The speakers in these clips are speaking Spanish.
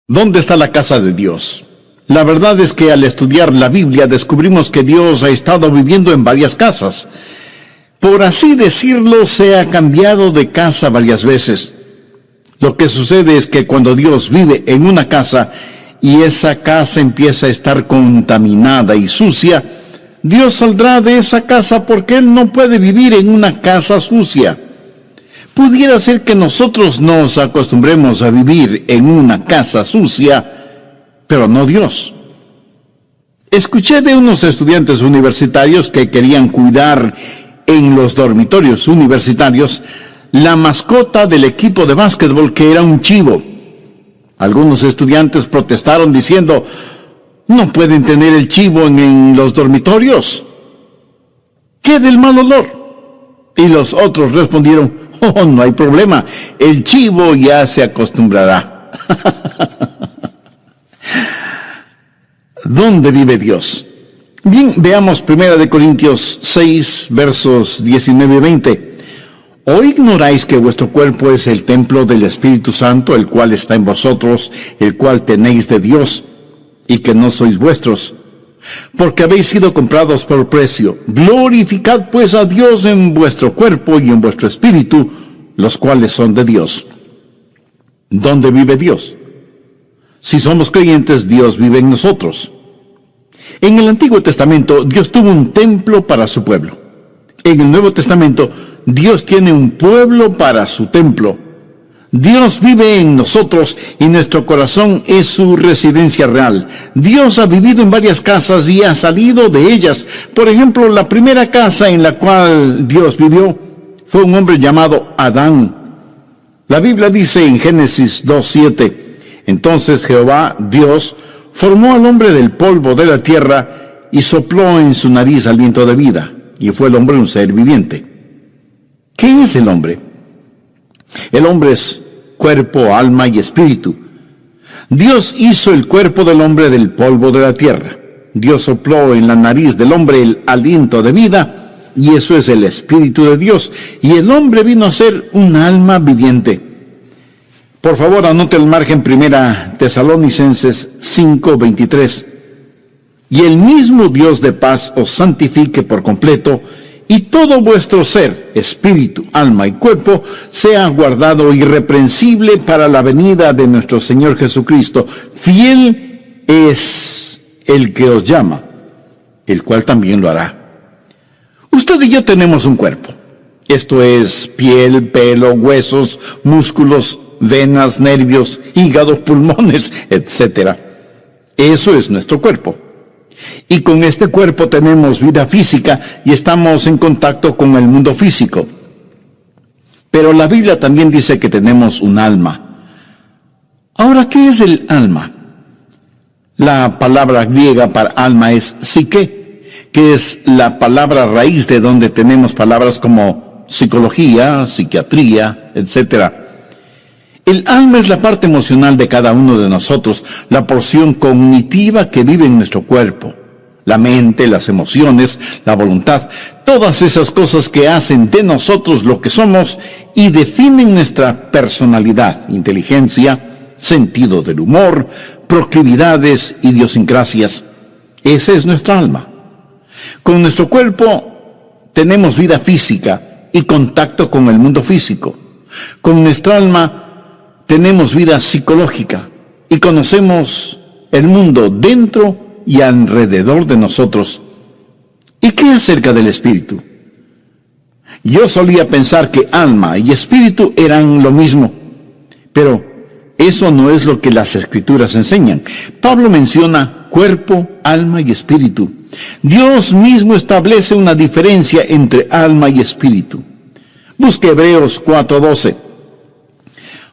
¿Dónde está la casa de Dios? La verdad es que al estudiar la Biblia descubrimos que Dios ha estado viviendo en varias casas. Por así decirlo, se ha cambiado de casa varias veces. Lo que sucede es que cuando Dios vive en una casa y esa casa empieza a estar contaminada y sucia, Dios saldrá de esa casa porque Él no puede vivir en una casa sucia. Pudiera ser que nosotros nos acostumbremos a vivir en una casa sucia, pero no Dios. Escuché de unos estudiantes universitarios que querían cuidar en los dormitorios universitarios la mascota del equipo de básquetbol, que era un chivo. Algunos estudiantes protestaron diciendo: no pueden tener el chivo en los dormitorios. ¿Qué del mal olor? Y los otros respondieron: oh, no hay problema, el chivo ya se acostumbrará. ¿Dónde vive Dios? Bien, veamos 1 Corintios 6, versos 19 y 20. ¿O ignoráis que vuestro cuerpo es el templo del Espíritu Santo, el cual está en vosotros, el cual tenéis de Dios, y que no sois vuestros? Porque habéis sido comprados por precio. Glorificad pues a Dios en vuestro cuerpo y en vuestro espíritu, los cuales son de Dios. ¿Dónde vive Dios? Si somos creyentes, Dios vive en nosotros. En el Antiguo Testamento, Dios tuvo un templo para su pueblo. En el Nuevo Testamento, Dios tiene un pueblo para su templo. Dios vive en nosotros y nuestro corazón es su residencia real. Dios ha vivido en varias casas y ha salido de ellas. Por ejemplo, la primera casa en la cual Dios vivió fue un hombre llamado Adán. La Biblia dice en Génesis 2:7, entonces Jehová, Dios, formó al hombre del polvo de la tierra y sopló en su nariz aliento de vida, y fue el hombre un ser viviente. ¿Qué es el hombre? El hombre es cuerpo, alma y espíritu. Dios hizo el cuerpo del hombre del polvo de la tierra. Dios sopló en la nariz del hombre el aliento de vida, y eso es el Espíritu de Dios. Y el hombre vino a ser un alma viviente. Por favor, anote el margen 1 Tesalonicenses 5:23. Y el mismo Dios de paz os santifique por completo, y todo vuestro ser, espíritu, alma y cuerpo, sea guardado irreprensible para la venida de nuestro Señor Jesucristo. Fiel es el que os llama, el cual también lo hará. Usted y yo tenemos un cuerpo. Esto es piel, pelo, huesos, músculos, venas, nervios, hígado, pulmones, etc. Eso es nuestro cuerpo. Y con este cuerpo tenemos vida física y estamos en contacto con el mundo físico. Pero la Biblia también dice que tenemos un alma. Ahora, ¿qué es el alma? La palabra griega para alma es psique, que es la palabra raíz de donde tenemos palabras como psicología, psiquiatría, etc. El alma es la parte emocional de cada uno de nosotros, la porción cognitiva que vive en nuestro cuerpo. La mente, las emociones, la voluntad, todas esas cosas que hacen de nosotros lo que somos y definen nuestra personalidad, inteligencia, sentido del humor, proclividades, idiosincrasias. Esa es nuestra alma. Con nuestro cuerpo tenemos vida física y contacto con el mundo físico. Con nuestra alma tenemos vida psicológica y conocemos el mundo dentro y alrededor de nosotros. ¿Y qué acerca del espíritu? Yo solía pensar que alma y espíritu eran lo mismo, pero eso no es lo que las Escrituras enseñan. Pablo menciona cuerpo, alma y espíritu. Dios mismo establece una diferencia entre alma y espíritu. Busque Hebreos 4:12.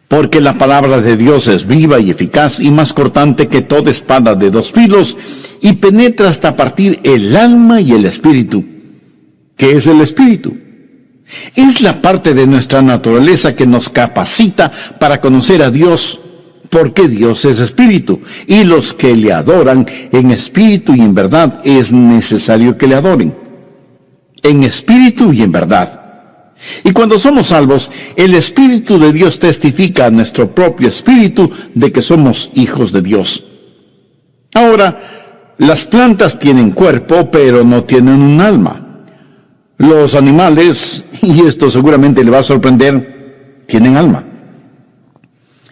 Porque la palabra de Dios es viva y eficaz y más cortante que toda espada de dos filos y penetra hasta partir el alma y el espíritu. ¿Qué es el espíritu? Es la parte de nuestra naturaleza que nos capacita para conocer a Dios, porque Dios es espíritu, y los que le adoran en espíritu y en verdad es necesario que le adoren. En espíritu y en verdad. Y cuando somos salvos, el Espíritu de Dios testifica a nuestro propio espíritu de que somos hijos de Dios. Ahora, las plantas tienen cuerpo, pero no tienen un alma. Los animales, y esto seguramente le va a sorprender, tienen alma.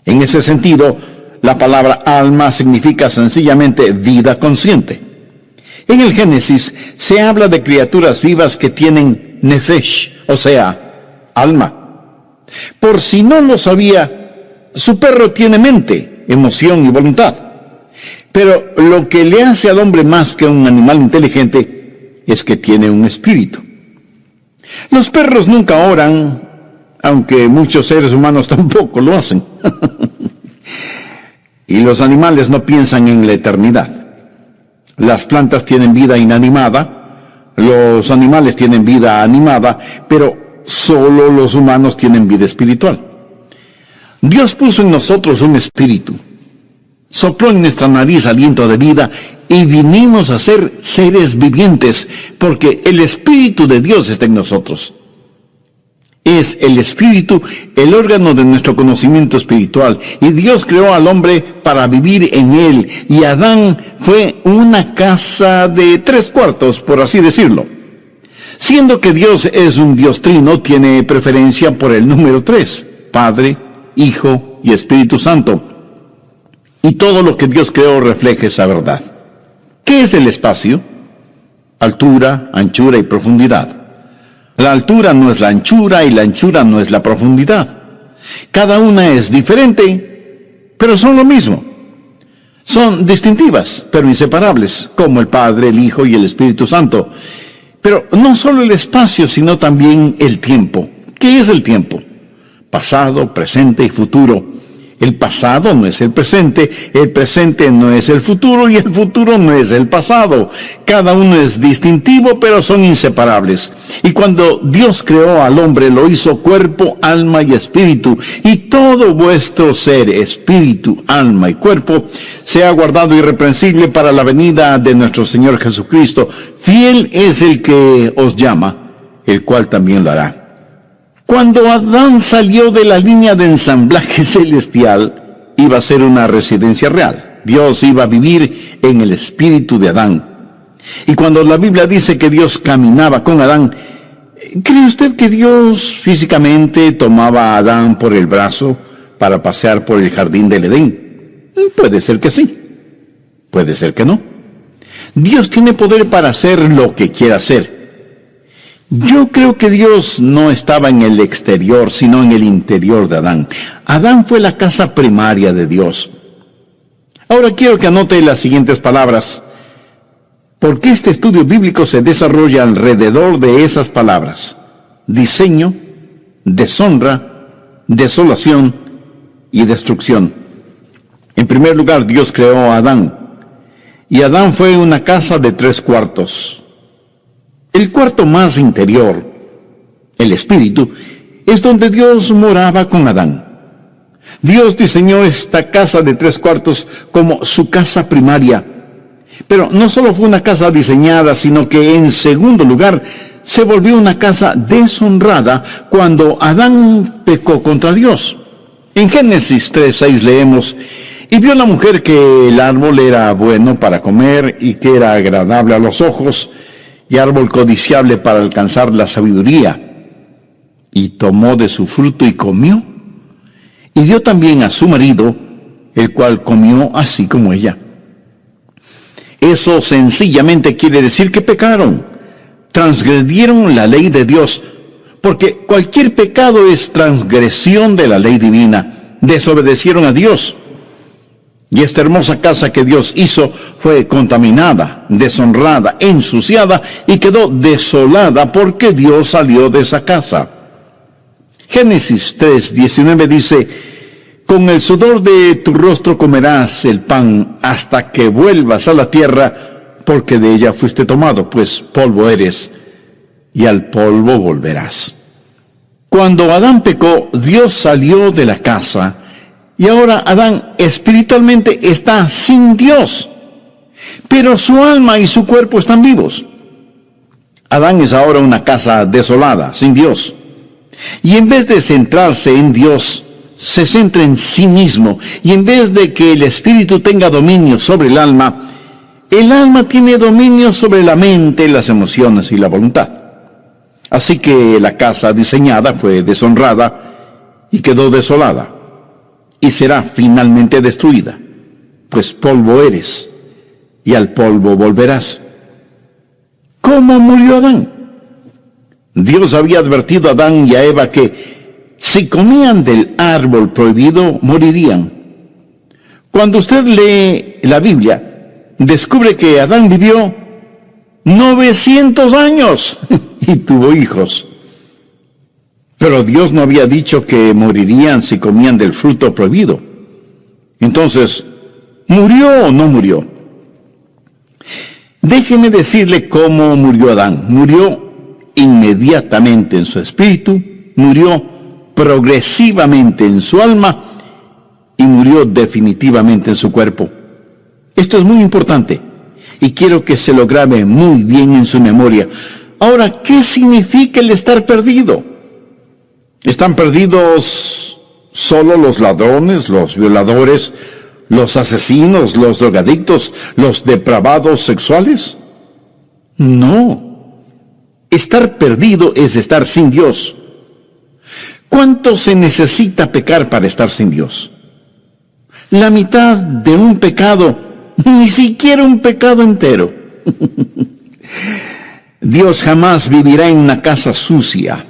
En ese sentido, la palabra alma significa sencillamente vida consciente. En el Génesis se habla de criaturas vivas que tienen nefesh, o sea, alma. Por si no lo sabía, su perro tiene mente, emoción y voluntad. Pero lo que le hace al hombre más que un animal inteligente es que tiene un espíritu. Los perros nunca oran, aunque muchos seres humanos tampoco lo hacen. Y los animales no piensan en la eternidad. Las plantas tienen vida inanimada, los animales tienen vida animada, pero solo los humanos tienen vida espiritual. Dios puso en nosotros un espíritu, sopló en nuestra nariz aliento de vida y vinimos a ser seres vivientes, porque el Espíritu de Dios está en nosotros. Es el Espíritu el órgano de nuestro conocimiento espiritual, y Dios creó al hombre para vivir en él, y Adán fue una casa de 3/4, por así decirlo. Siendo que Dios es un Dios trino, tiene preferencia por el número 3, Padre, Hijo y Espíritu Santo. Y todo lo que Dios creó refleja esa verdad. ¿Qué es el espacio? Altura, anchura y profundidad. La altura no es la anchura y la anchura no es la profundidad. Cada una es diferente, pero son lo mismo. Son distintivas, pero inseparables, como el Padre, el Hijo y el Espíritu Santo. Pero no solo el espacio, sino también el tiempo. ¿Qué es el tiempo? Pasado, presente y futuro. El pasado no es el presente no es el futuro y el futuro no es el pasado. Cada uno es distintivo, pero son inseparables. Y cuando Dios creó al hombre, lo hizo cuerpo, alma y espíritu. Y todo vuestro ser, espíritu, alma y cuerpo, sea guardado irreprensible para la venida de nuestro Señor Jesucristo. Fiel es el que os llama, el cual también lo hará. Cuando Adán salió de la línea de ensamblaje celestial, iba a ser una residencia real. Dios iba a vivir en el espíritu de Adán. Y cuando la Biblia dice que Dios caminaba con Adán, ¿cree usted que Dios físicamente tomaba a Adán por el brazo para pasear por el jardín del Edén? Puede ser que sí, puede ser que no. Dios tiene poder para hacer lo que quiera hacer. Yo creo que Dios no estaba en el exterior, sino en el interior de Adán. Adán fue la casa primaria de Dios. Ahora quiero que anote las siguientes palabras, porque este estudio bíblico se desarrolla alrededor de esas palabras: diseño, deshonra, desolación y destrucción. En primer lugar, Dios creó a Adán, y Adán fue una casa de 3/4. El cuarto más interior, el espíritu, es donde Dios moraba con Adán. Dios diseñó esta casa de 3/4 como su casa primaria. Pero no solo fue una casa diseñada, sino que en segundo lugar se volvió una casa deshonrada cuando Adán pecó contra Dios. En Génesis 3:6 leemos: y vio la mujer que el árbol era bueno para comer y que era agradable a los ojos, y árbol codiciable para alcanzar la sabiduría. Y tomó de su fruto y comió, y dio también a su marido, el cual comió así como ella. Eso sencillamente quiere decir que pecaron, transgredieron la ley de Dios, porque cualquier pecado es transgresión de la ley divina. Desobedecieron a Dios. Y esta hermosa casa que Dios hizo fue contaminada, deshonrada, ensuciada y quedó desolada porque Dios salió de esa casa. Génesis 3:19 dice: con el sudor de tu rostro comerás el pan hasta que vuelvas a la tierra, porque de ella fuiste tomado, pues polvo eres, y al polvo volverás. Cuando Adán pecó, Dios salió de la casa, y ahora Adán espiritualmente está sin Dios, pero su alma y su cuerpo están vivos. Adán es ahora una casa desolada, sin Dios. Y en vez de centrarse en Dios, se centra en sí mismo. Y en vez de que el espíritu tenga dominio sobre el alma tiene dominio sobre la mente, las emociones y la voluntad. Así que la casa diseñada fue deshonrada y quedó desolada. Y será finalmente destruida. Pues polvo eres, y al polvo volverás. ¿Cómo murió Adán? Dios había advertido a Adán y a Eva que si comían del árbol prohibido, morirían. Cuando usted lee la Biblia, descubre que Adán vivió 900 años y tuvo hijos. Pero Dios no había dicho que morirían si comían del fruto prohibido. Entonces, ¿murió o no murió? Déjeme decirle cómo murió Adán. Murió inmediatamente en su espíritu, murió progresivamente en su alma y murió definitivamente en su cuerpo. Esto es muy importante y quiero que se lo grabe muy bien en su memoria. Ahora, ¿qué significa el estar perdido? ¿Están perdidos solo los ladrones, los violadores, los asesinos, los drogadictos, los depravados sexuales? No. Estar perdido es estar sin Dios. ¿Cuánto se necesita pecar para estar sin Dios? La mitad de un pecado, ni siquiera un pecado entero. Dios jamás vivirá en una casa sucia.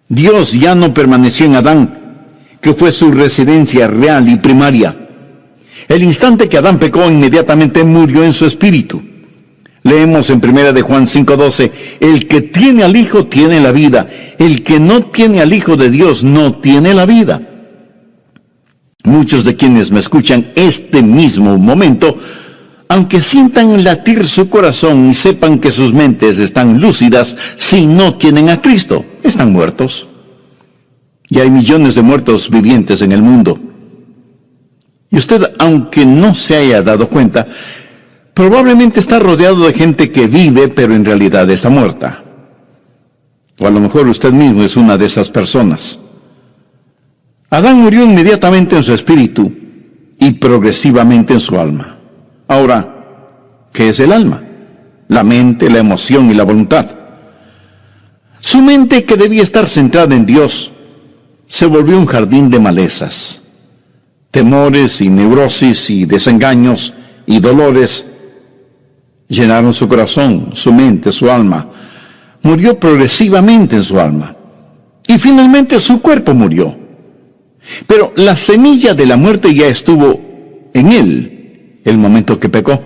Dios ya no permaneció en Adán, que fue su residencia real y primaria. El instante que Adán pecó, inmediatamente murió en su espíritu. Leemos en 1 de Juan 5:12, el que tiene al Hijo tiene la vida, el que no tiene al Hijo de Dios no tiene la vida. Muchos de quienes me escuchan este mismo momento, aunque sientan latir su corazón y sepan que sus mentes están lúcidas, si no tienen a Cristo, están muertos. Y hay millones de muertos vivientes en el mundo. Y usted, aunque no se haya dado cuenta, probablemente está rodeado de gente que vive, pero en realidad está muerta. O a lo mejor usted mismo es una de esas personas. Adán murió inmediatamente en su espíritu y progresivamente en su alma. Ahora, ¿qué es el alma? La mente, la emoción y la voluntad. Su mente, que debía estar centrada en Dios, se volvió un jardín de malezas. Temores y neurosis y desengaños y dolores llenaron su corazón, su mente, su alma. Murió progresivamente en su alma. Y finalmente su cuerpo murió. Pero la semilla de la muerte ya estuvo en él el momento que pecó.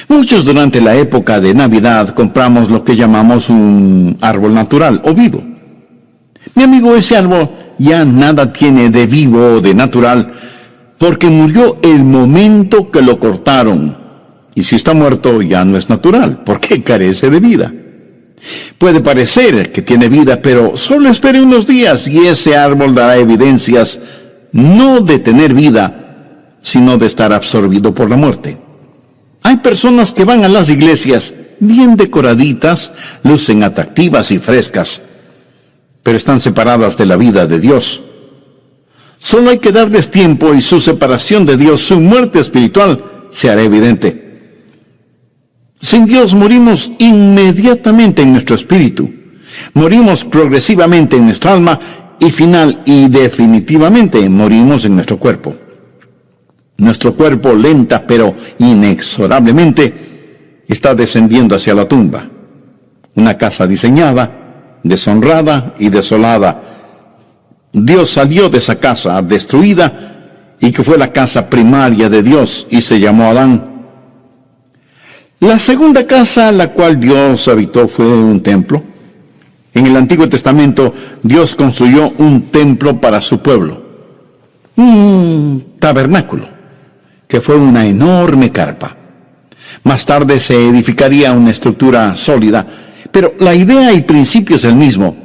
Muchos durante la época de Navidad compramos lo que llamamos un árbol natural o vivo. Mi amigo, ese árbol ya nada tiene de vivo o de natural, porque murió el momento que lo cortaron. Y si está muerto ya no es natural, porque carece de vida. Puede parecer que tiene vida, pero solo espere unos días y ese árbol dará evidencias no de tener vida, sino de estar absorbido por la muerte. Hay personas que van a las iglesias bien decoraditas, lucen atractivas y frescas, pero están separadas de la vida de Dios. Solo hay que darles tiempo y su separación de Dios, su muerte espiritual, se hará evidente. Sin Dios morimos inmediatamente en nuestro espíritu, morimos progresivamente en nuestra alma y final y definitivamente morimos en nuestro cuerpo. Nuestro cuerpo lenta pero inexorablemente está descendiendo hacia la tumba. Una casa diseñada, deshonrada y desolada. Dios salió de esa casa destruida y que fue la casa primaria de Dios y se llamó Adán. La segunda casa a la cual Dios habitó fue un templo. En el Antiguo Testamento Dios construyó un templo para su pueblo, un tabernáculo, que fue una enorme carpa. Más tarde se edificaría una estructura sólida, pero la idea y principio es el mismo.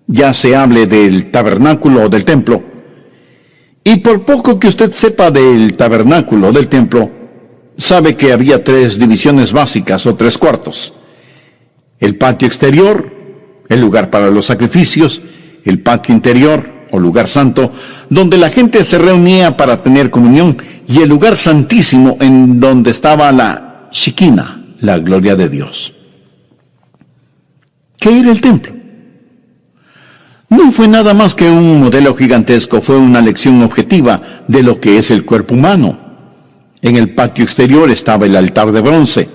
Ya se hable del tabernáculo o del templo, y por poco que usted sepa del tabernáculo o del templo, sabe que había 3 divisiones básicas o 3 cuartos. El patio exterior, el lugar para los sacrificios, el patio interior o lugar santo, donde la gente se reunía para tener comunión, y el lugar santísimo en donde estaba la Shekinah, la gloria de Dios. ¿Qué era el templo? No fue nada más que un modelo gigantesco, fue una lección objetiva de lo que es el cuerpo humano. En el patio exterior estaba el altar de bronce.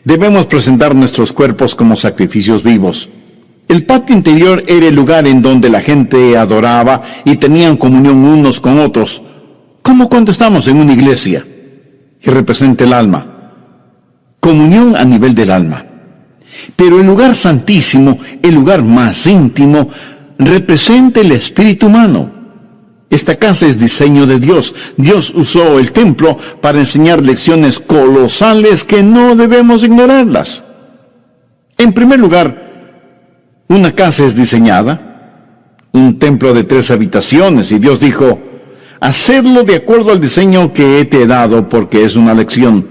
Debemos presentar nuestros cuerpos como sacrificios vivos. El patio interior era el lugar en donde la gente adoraba y tenían comunión unos con otros, como cuando estamos en una iglesia, y representa el alma. Comunión a nivel del alma. Pero el lugar santísimo, el lugar más íntimo, representa el espíritu humano. Esta casa es diseño de Dios. Dios usó el templo para enseñar lecciones colosales que no debemos ignorarlas. En primer lugar, una casa es diseñada, un templo de 3 habitaciones, y Dios dijo, hacedlo de acuerdo al diseño que te he dado, porque es una lección.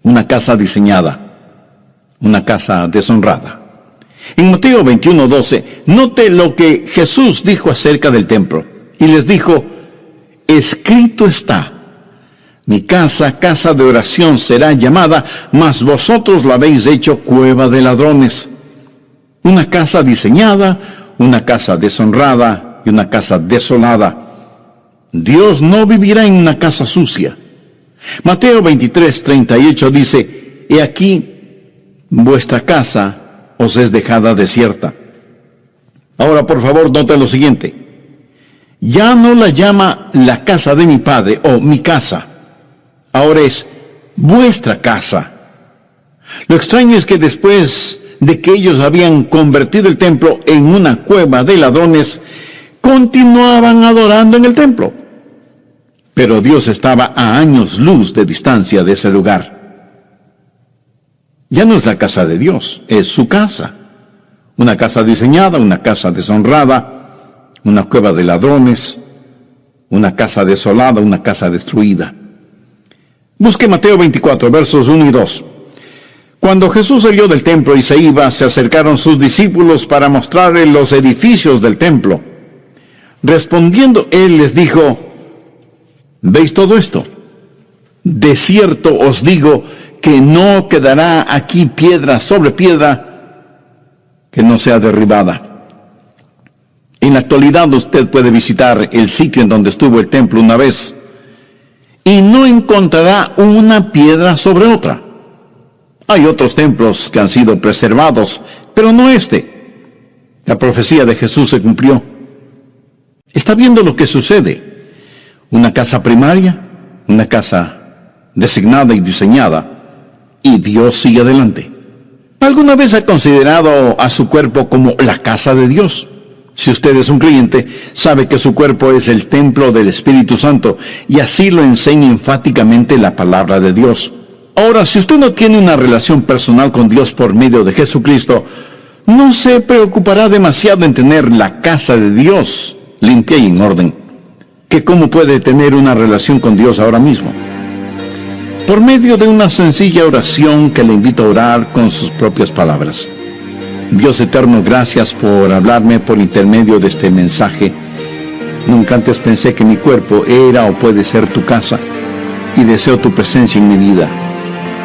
Una casa diseñada, una casa deshonrada. En Mateo 21:12, note lo que Jesús dijo acerca del templo. Y les dijo, escrito está, mi casa, casa de oración será llamada, mas vosotros la habéis hecho cueva de ladrones. Una casa diseñada, una casa deshonrada y una casa desolada. Dios no vivirá en una casa sucia. Mateo 23:38 dice, he aquí, vuestra casa os es dejada desierta. Ahora, por favor, note lo siguiente. Ya no la llama la casa de mi padre o mi casa. Ahora es vuestra casa. Lo extraño es que después de que ellos habían convertido el templo en una cueva de ladrones, continuaban adorando en el templo. Pero Dios estaba a años luz de distancia de ese lugar. Ya no es la casa de Dios, es su casa. Una casa diseñada, una casa deshonrada, una cueva de ladrones, una casa desolada, una casa destruida. Busque Mateo 24, versos 1 y 2. Cuando Jesús salió del templo y se iba, se acercaron sus discípulos para mostrarle los edificios del templo. Respondiendo él les dijo, ¿veis todo esto? De cierto os digo que no quedará aquí piedra sobre piedra que no sea derribada. En la actualidad usted puede visitar el sitio en donde estuvo el templo una vez y no encontrará una piedra sobre otra. Hay otros templos que han sido preservados, pero no este. La profecía de Jesús se cumplió. Está viendo lo que sucede. Una casa primaria, una casa designada y diseñada, y Dios sigue adelante. ¿Alguna vez ha considerado a su cuerpo como la casa de Dios? Si usted es un creyente, sabe que su cuerpo es el templo del Espíritu Santo, y así lo enseña enfáticamente la palabra de Dios. Ahora, si usted no tiene una relación personal con Dios por medio de Jesucristo, no se preocupará demasiado en tener la casa de Dios limpia y en orden. ¿Que cómo puede tener una relación con Dios ahora mismo? Por medio de una sencilla oración que le invito a orar con sus propias palabras. Dios eterno, gracias por hablarme por intermedio de este mensaje. Nunca antes pensé que mi cuerpo era o puede ser tu casa, y deseo tu presencia en mi vida.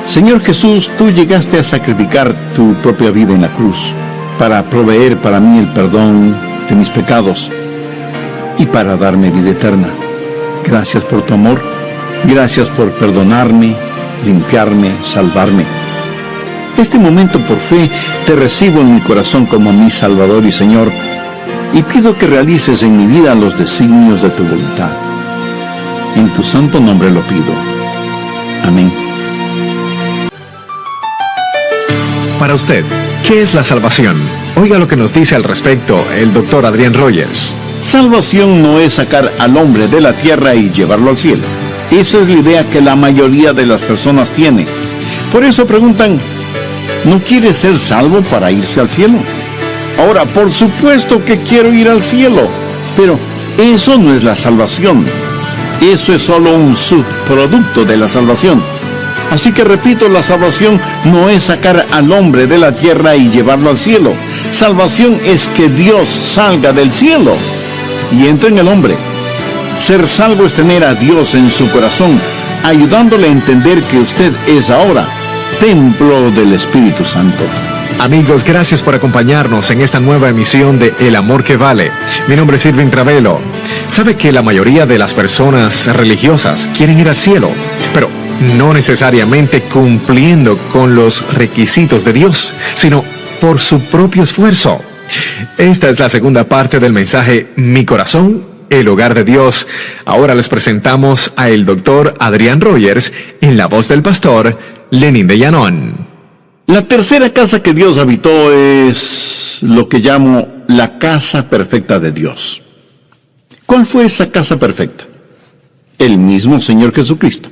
Señor Jesús, tú llegaste a sacrificar tu propia vida en la cruz para proveer para mí el perdón de mis pecados y para darme vida eterna. Gracias por tu amor, gracias por perdonarme, limpiarme, salvarme. Este momento por fe te recibo en mi corazón como mi Salvador y Señor, y pido que realices en mi vida los designios de tu voluntad. En tu santo nombre lo pido. Amén. Para usted, ¿qué es la salvación? Oiga lo que nos dice al respecto el Dr. Adrián Rogers. Salvación no es sacar al hombre de la tierra y llevarlo al cielo. Esa es la idea que la mayoría de las personas tiene. Por eso preguntan, ¿no quiere ser salvo para irse al cielo? Ahora, por supuesto que quiero ir al cielo, pero eso no es la salvación. Eso es solo un subproducto de la salvación. Así que repito, la salvación no es sacar al hombre de la tierra y llevarlo al cielo. Salvación es que Dios salga del cielo y entre en el hombre. Ser salvo es tener a Dios en su corazón, ayudándole a entender que usted es ahora templo del Espíritu Santo. Amigos, gracias por acompañarnos en esta nueva emisión de El Amor que Vale. Mi nombre es Irving Ravelo. Sabe que la mayoría de las personas religiosas quieren ir al cielo, pero no necesariamente cumpliendo con los requisitos de Dios, sino por su propio esfuerzo. Esta es la segunda parte del mensaje Mi Corazón, el Hogar de Dios. Ahora les presentamos a el doctor Adrián Rogers en la voz del pastor Lenín de Llanón. La tercera casa que Dios habitó es lo que llamo la casa perfecta de Dios. ¿Cuál fue esa casa perfecta? El mismo Señor Jesucristo.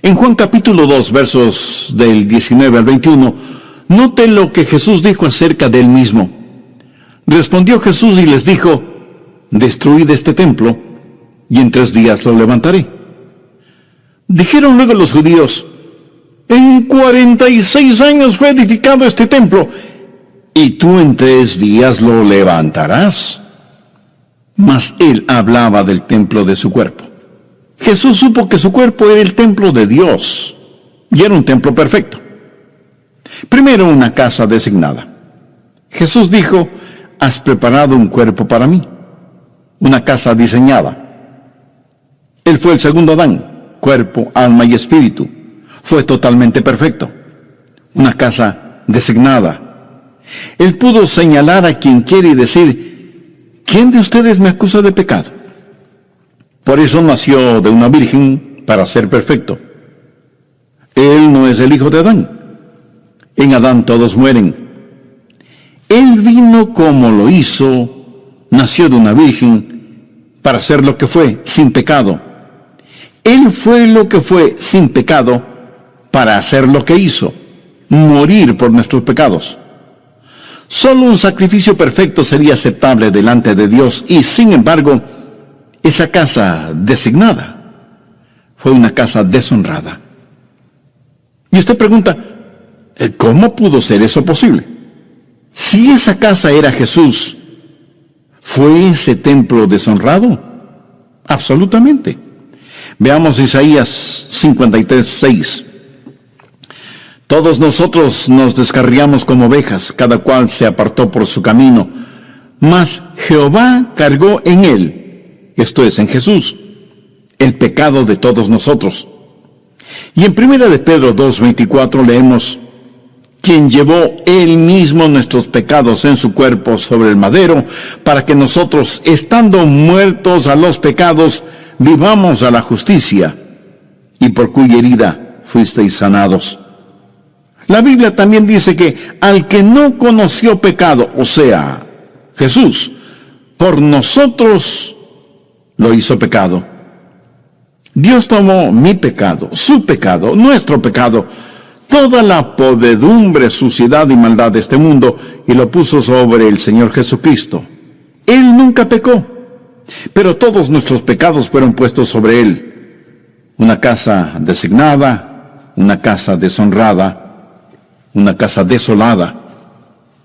En Juan capítulo 2, versos del 19 al 21, note lo que Jesús dijo acerca de él mismo. Respondió Jesús y les dijo: destruid este templo, y en 3 días lo levantaré. Dijeron luego los judíos: en 46 años fue edificado este templo, y tú en 3 días lo levantarás. Mas él hablaba del templo de su cuerpo. Jesús supo que su cuerpo era el templo de Dios, y era un templo perfecto. Primero, una casa designada. Jesús dijo: has preparado un cuerpo para mí, una casa diseñada. Él fue el segundo Adán, cuerpo, alma y espíritu. Fue totalmente perfecto, una casa designada. Él pudo señalar a quien quiere y decir: ¿quién de ustedes me acusa de pecado? Por eso nació de una virgen, para ser perfecto. Él no es el hijo de Adán. En Adán todos mueren. Él vino como lo hizo, nació de una virgen, para ser lo que fue, sin pecado. Él fue lo que fue, sin pecado, para hacer lo que hizo, morir por nuestros pecados. Solo un sacrificio perfecto sería aceptable delante de Dios, y sin embargo, esa casa designada fue una casa deshonrada. Y usted pregunta: ¿cómo pudo ser eso posible? Si esa casa era Jesús, ¿fue ese templo deshonrado? Absolutamente. Veamos Isaías 53:6. Todos nosotros nos descarriamos como ovejas, cada cual se apartó por su camino, mas Jehová cargó en él, esto es, en Jesús, el pecado de todos nosotros. Y en 1 de Pedro 2:24 leemos: quien llevó él mismo nuestros pecados en su cuerpo sobre el madero, para que nosotros, estando muertos a los pecados, vivamos a la justicia, y por cuya herida fuisteis sanados. La Biblia también dice que al que no conoció pecado, o sea, Jesús, por nosotros lo hizo pecado. Dios tomó mi pecado, su pecado, nuestro pecado, toda la podredumbre, suciedad y maldad de este mundo, y lo puso sobre el Señor Jesucristo. Él nunca pecó, pero todos nuestros pecados fueron puestos sobre él. Una casa designada, una casa deshonrada, una casa desolada.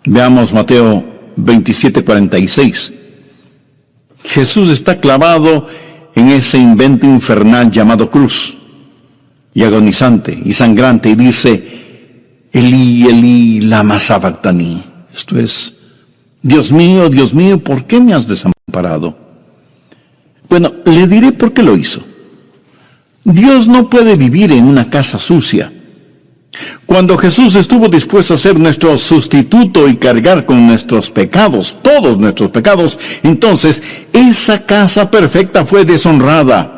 Veamos Mateo 27:46. Jesús está clavado en ese invento infernal llamado cruz, y agonizante y sangrante, y dice: Elí, Elí, lama sabactani. Esto es: Dios mío, ¿por qué me has desamparado? Bueno, le diré por qué lo hizo. Dios no puede vivir en una casa sucia. Cuando Jesús estuvo dispuesto a ser nuestro sustituto y cargar con nuestros pecados, todos nuestros pecados, entonces esa casa perfecta fue deshonrada.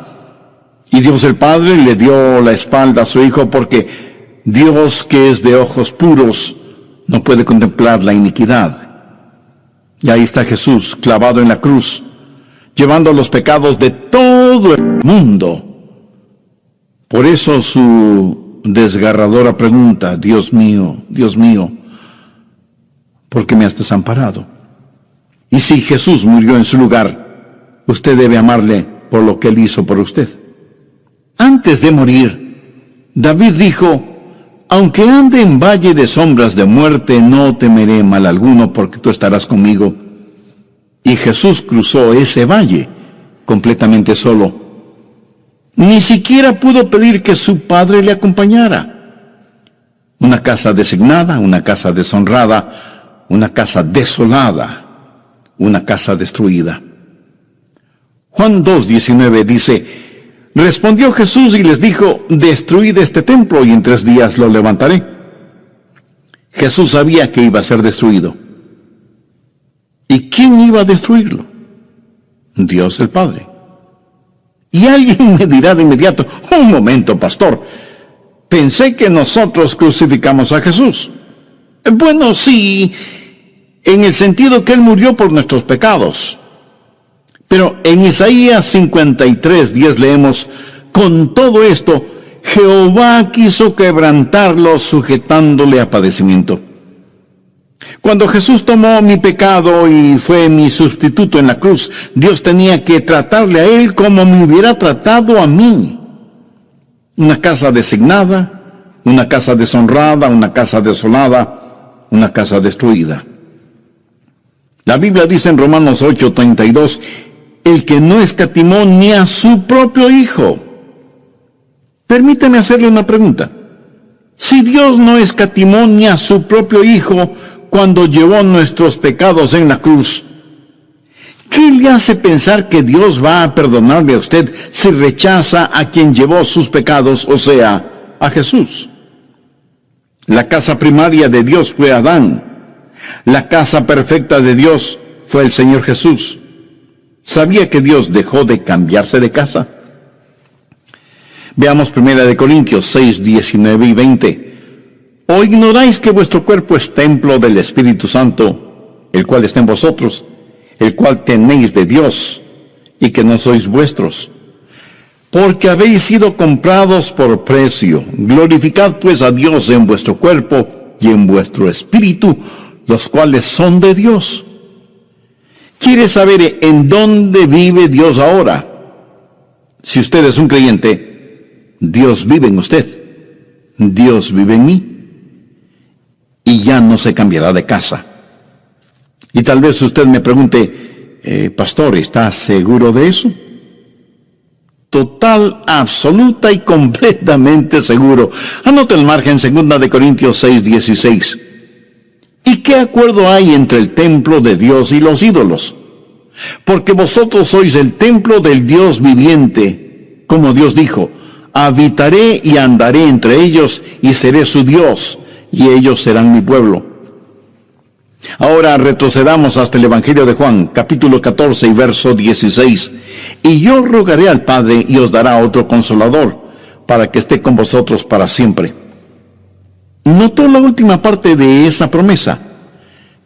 Y Dios el Padre le dio la espalda a su Hijo, porque Dios, que es de ojos puros, no puede contemplar la iniquidad. Y ahí está Jesús clavado en la cruz, llevando los pecados de todo el mundo. Por eso su desgarradora pregunta: Dios mío, ¿por qué me has desamparado? Y si Jesús murió en su lugar, usted debe amarle por lo que él hizo por usted. Antes de morir, David dijo: Aunque ande en valle de sombras de muerte, no temeré mal alguno, porque tú estarás conmigo. Y Jesús cruzó ese valle completamente solo. Ni siquiera pudo pedir que su Padre le acompañara. Una casa designada, una casa deshonrada, una casa desolada, una casa destruida. Juan 2:19 dice: respondió Jesús y les dijo: destruid este templo y en 3 días lo levantaré. Jesús sabía que iba a ser destruido. ¿Y quién iba a destruirlo? Dios el Padre. Y alguien me dirá de inmediato: un momento, pastor, pensé que nosotros crucificamos a Jesús. Bueno, sí, en el sentido que Él murió por nuestros pecados. Pero en Isaías 53:10 leemos: con todo esto, Jehová quiso quebrantarlo, sujetándole a padecimiento. Cuando Jesús tomó mi pecado y fue mi sustituto en la cruz, Dios tenía que tratarle a Él como me hubiera tratado a mí. Una casa designada, una casa deshonrada, una casa desolada, una casa destruida. La Biblia dice en Romanos 8:32, el que no escatimó ni a su propio Hijo. Permítame hacerle una pregunta. Si Dios no escatimó ni a su propio Hijo cuando llevó nuestros pecados en la cruz, ¿qué le hace pensar que Dios va a perdonarle a usted si rechaza a quien llevó sus pecados, o sea, a Jesús? La casa primaria de Dios fue Adán. La casa perfecta de Dios fue el Señor Jesús. ¿Sabía que Dios dejó de cambiarse de casa? Veamos 1 Corintios 6:19 y 20. ¿O ignoráis que vuestro cuerpo es templo del Espíritu Santo, el cual está en vosotros, el cual tenéis de Dios, y que no sois vuestros? Porque habéis sido comprados por precio. Glorificad pues a Dios en vuestro cuerpo y en vuestro espíritu, los cuales son de Dios. ¿Quiere saber en dónde vive Dios ahora? Si usted es un creyente, Dios vive en usted. Dios vive en mí. Y ya no se cambiará de casa. Y tal vez usted me pregunte, pastor, ¿está seguro de eso? Total, absoluta y completamente seguro. Anote el margen, 2 Corintios 6:16. ¿Y qué acuerdo hay entre el templo de Dios y los ídolos? Porque vosotros sois el templo del Dios viviente, como Dios dijo: habitaré y andaré entre ellos y seré su Dios, y ellos serán mi pueblo. Ahora retrocedamos hasta el Evangelio de Juan, capítulo 14 y verso 16. Y yo rogaré al Padre y os dará otro consolador, para que esté con vosotros para siempre. ¿Notó la última parte de esa promesa?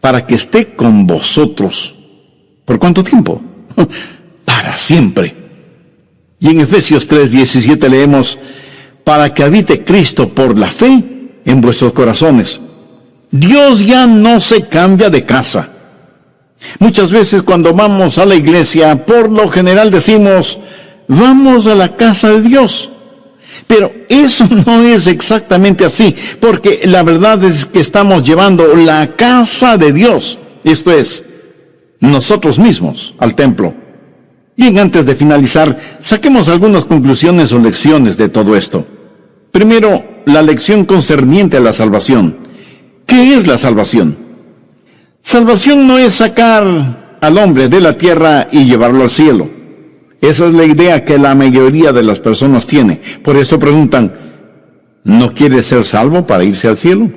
Para que esté con vosotros. ¿Por cuánto tiempo? Para siempre. Y en Efesios 3:17 leemos: para que habite Cristo por la fe en vuestros corazones. Dios ya no se cambia de casa. Muchas veces cuando vamos a la iglesia, por lo general decimos: vamos a la casa de Dios. Pero eso no es exactamente así, porque la verdad es que estamos llevando la casa de Dios, esto es, nosotros mismos, al templo. Bien, antes de finalizar, saquemos algunas conclusiones o lecciones de todo esto. Primero, la lección concerniente a la salvación. ¿Qué es la salvación? Salvación no es sacar al hombre de la tierra y llevarlo al cielo. Esa es la idea que la mayoría de las personas tiene. Por eso preguntan: ¿no quiere ser salvo para irse al cielo?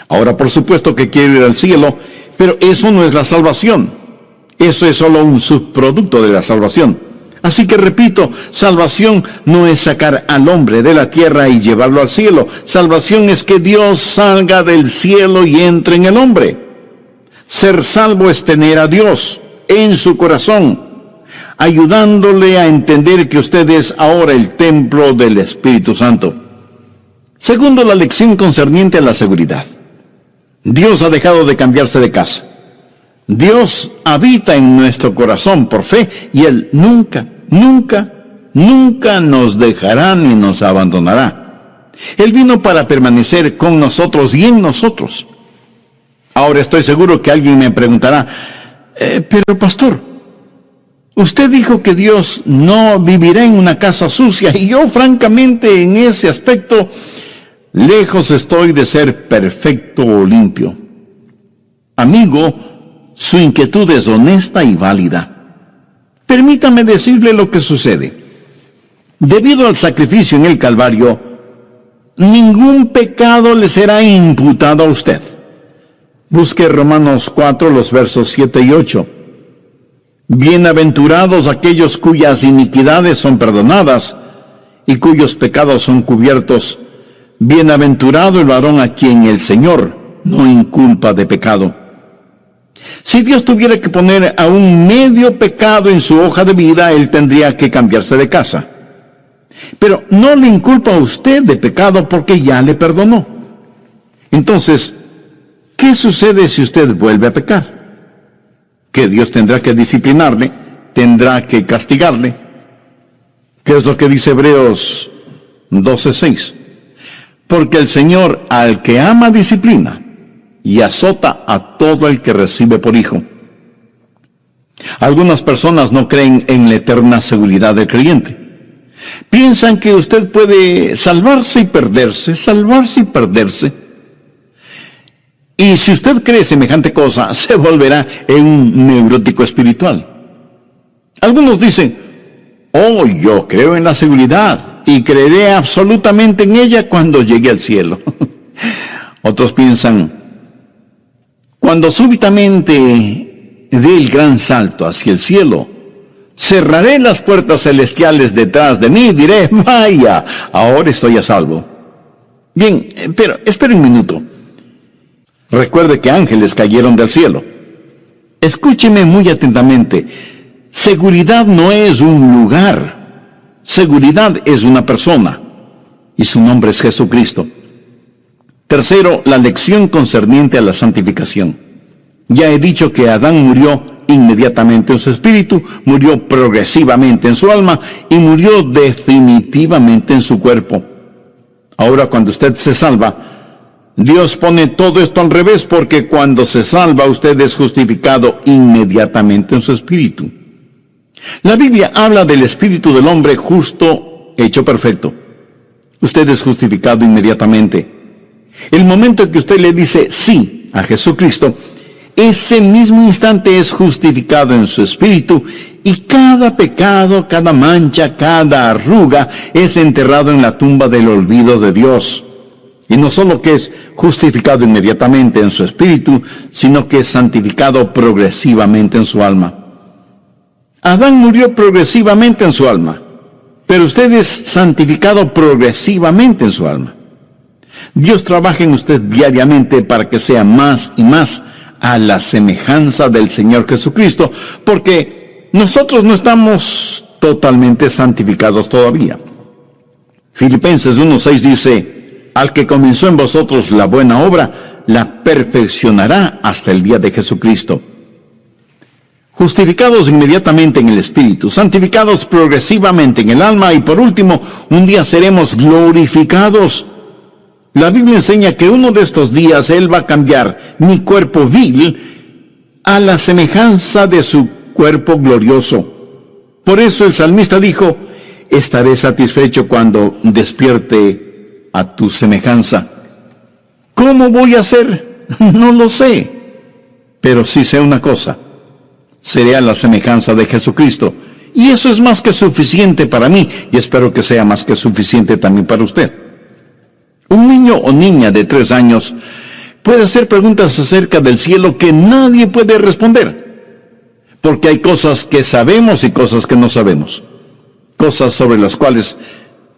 Ahora, por supuesto que quiere ir al cielo, pero eso no es la salvación. Eso es solo un subproducto de la salvación. Así que repito, salvación no es sacar al hombre de la tierra y llevarlo al cielo. Salvación es que Dios salga del cielo y entre en el hombre. Ser salvo es tener a Dios en su corazón, ayudándole a entender que usted es ahora el templo del Espíritu Santo. Segundo, la lección concerniente a la seguridad. Dios ha dejado de cambiarse de casa. Dios habita en nuestro corazón por fe y Él nunca, nunca, nunca nos dejará ni nos abandonará. Él vino para permanecer con nosotros y en nosotros. Ahora estoy seguro que alguien me preguntará, pero pastor, usted dijo que Dios no vivirá en una casa sucia, y yo francamente en ese aspecto, lejos estoy de ser perfecto o limpio. Amigo, su inquietud es honesta y válida. Permítame decirle lo que sucede. Debido al sacrificio en el Calvario, ningún pecado le será imputado a usted. Busque Romanos 4, los versos 7 y 8. Bienaventurados aquellos cuyas iniquidades son perdonadas y cuyos pecados son cubiertos. Bienaventurado el varón a quien el Señor no inculpa de pecado. Si Dios tuviera que poner a un medio pecado en su hoja de vida, él tendría que cambiarse de casa. Pero no le inculpa a usted de pecado porque ya le perdonó. Entonces, ¿qué sucede si usted vuelve a pecar? Que Dios tendrá que disciplinarle, tendrá que castigarle. ¿Qué es lo que dice Hebreos 12:6? Porque el Señor al que ama disciplina y azota a todo el que recibe por hijo. Algunas personas no creen en la eterna seguridad del creyente. Piensan que usted puede salvarse y perderse, salvarse y perderse. Y si usted cree semejante cosa, se volverá en un neurótico espiritual. Algunos dicen, oh, yo creo en la seguridad y creeré absolutamente en ella cuando llegue al cielo. Otros piensan, cuando súbitamente dé el gran salto hacia el cielo, cerraré las puertas celestiales detrás de mí y diré, vaya, ahora estoy a salvo. Bien, pero espere un minuto. Recuerde que ángeles cayeron del cielo. Escúcheme muy atentamente. Seguridad no es un lugar. Seguridad es una persona. Y su nombre es Jesucristo. Tercero, la lección concerniente a la santificación. Ya he dicho que Adán murió inmediatamente en su espíritu, murió progresivamente en su alma y murió definitivamente en su cuerpo. Ahora cuando usted se salva, Dios pone todo esto al revés, porque cuando se salva usted es justificado inmediatamente en su espíritu. La Biblia habla del espíritu del hombre justo, hecho perfecto. Usted es justificado inmediatamente. El momento en que usted le dice sí a Jesucristo, ese mismo instante es justificado en su espíritu y cada pecado, cada mancha, cada arruga es enterrado en la tumba del olvido de Dios. Y no solo que es justificado inmediatamente en su espíritu, sino que es santificado progresivamente en su alma. Adán murió progresivamente en su alma, pero usted es santificado progresivamente en su alma. Dios trabaja en usted diariamente para que sea más y más a la semejanza del Señor Jesucristo, porque nosotros no estamos totalmente santificados todavía. Filipenses 1:6 dice, al que comenzó en vosotros la buena obra, la perfeccionará hasta el día de Jesucristo. Justificados inmediatamente en el Espíritu, santificados progresivamente en el alma y por último, un día seremos glorificados. La Biblia enseña que uno de estos días Él va a cambiar mi cuerpo vil a la semejanza de su cuerpo glorioso. Por eso el salmista dijo, estaré satisfecho cuando despierte a tu semejanza. ¿Cómo voy a hacer? No lo sé. Pero sí sé una cosa. Seré a la semejanza de Jesucristo. Y eso es más que suficiente para mí. Y espero que sea más que suficiente también para usted. Un niño o niña de 3 años puede hacer preguntas acerca del cielo que nadie puede responder. Porque hay cosas que sabemos y cosas que no sabemos. Cosas sobre las cuales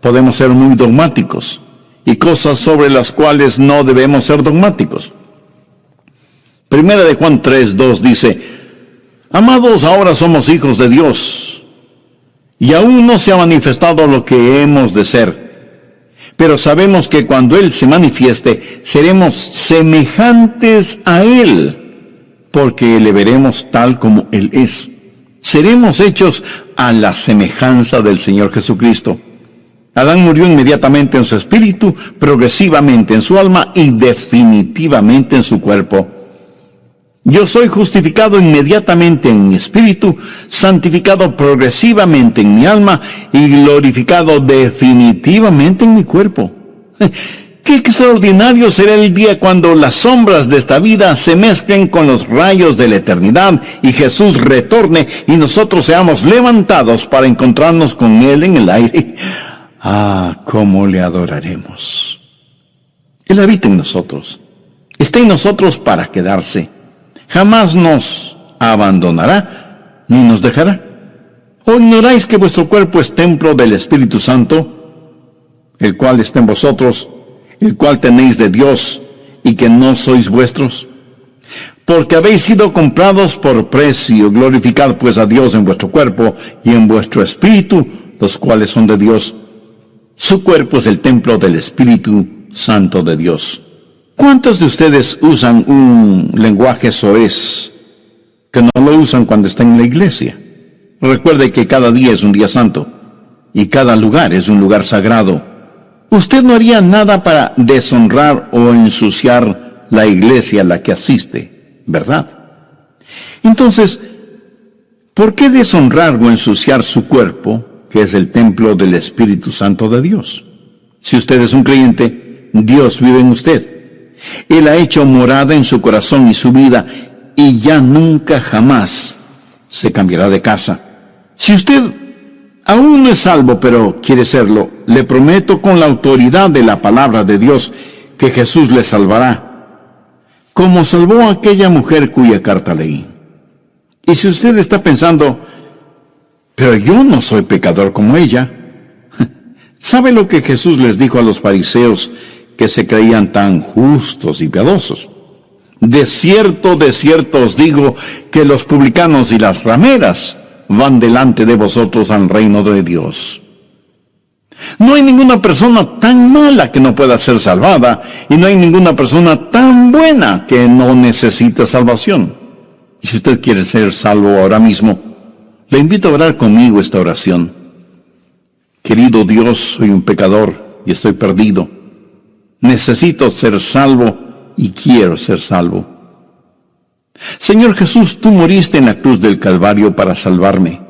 podemos ser muy dogmáticos. Y cosas sobre las cuales no debemos ser dogmáticos. Primera de Juan 3:2 dice, amados, ahora somos hijos de Dios, y aún no se ha manifestado lo que hemos de ser. Pero sabemos que cuando Él se manifieste, seremos semejantes a Él, porque le veremos tal como Él es. Seremos hechos a la semejanza del Señor Jesucristo. Adán murió inmediatamente en su espíritu, progresivamente en su alma y definitivamente en su cuerpo. Yo soy justificado inmediatamente en mi espíritu, santificado progresivamente en mi alma y glorificado definitivamente en mi cuerpo. Qué extraordinario será el día cuando las sombras de esta vida se mezclen con los rayos de la eternidad y Jesús retorne y nosotros seamos levantados para encontrarnos con Él en el aire. Ah, cómo le adoraremos. Él habita en nosotros. Está en nosotros para quedarse. Jamás nos abandonará ni nos dejará. ¿O ignoráis que vuestro cuerpo es templo del Espíritu Santo, el cual está en vosotros, el cual tenéis de Dios, y que no sois vuestros? Porque habéis sido comprados por precio. Glorificad pues a Dios en vuestro cuerpo y en vuestro espíritu, los cuales son de Dios. Su cuerpo es el templo del Espíritu Santo de Dios. ¿Cuántos de ustedes usan un lenguaje soez que no lo usan cuando están en la iglesia? Recuerde que cada día es un día santo y cada lugar es un lugar sagrado. Usted no haría nada para deshonrar o ensuciar la iglesia a la que asiste, ¿verdad? Entonces, ¿por qué deshonrar o ensuciar su cuerpo, que es el templo del Espíritu Santo de Dios? Si usted es un creyente, Dios vive en usted. Él ha hecho morada en su corazón y su vida, y ya nunca jamás se cambiará de casa. Si usted aún no es salvo, pero quiere serlo, le prometo con la autoridad de la palabra de Dios que Jesús le salvará, como salvó a aquella mujer cuya carta leí. Y si usted está pensando, pero yo no soy pecador como ella, ¿sabe lo que Jesús les dijo a los fariseos que se creían tan justos y piadosos? De cierto os digo que los publicanos y las rameras van delante de vosotros al reino de Dios. No hay ninguna persona tan mala que no pueda ser salvada, y no hay ninguna persona tan buena que no necesite salvación. Y si usted quiere ser salvo ahora mismo, le invito a orar conmigo esta oración. Querido Dios, soy un pecador y estoy perdido. Necesito ser salvo y quiero ser salvo. Señor Jesús, tú moriste en la cruz del Calvario para salvarme.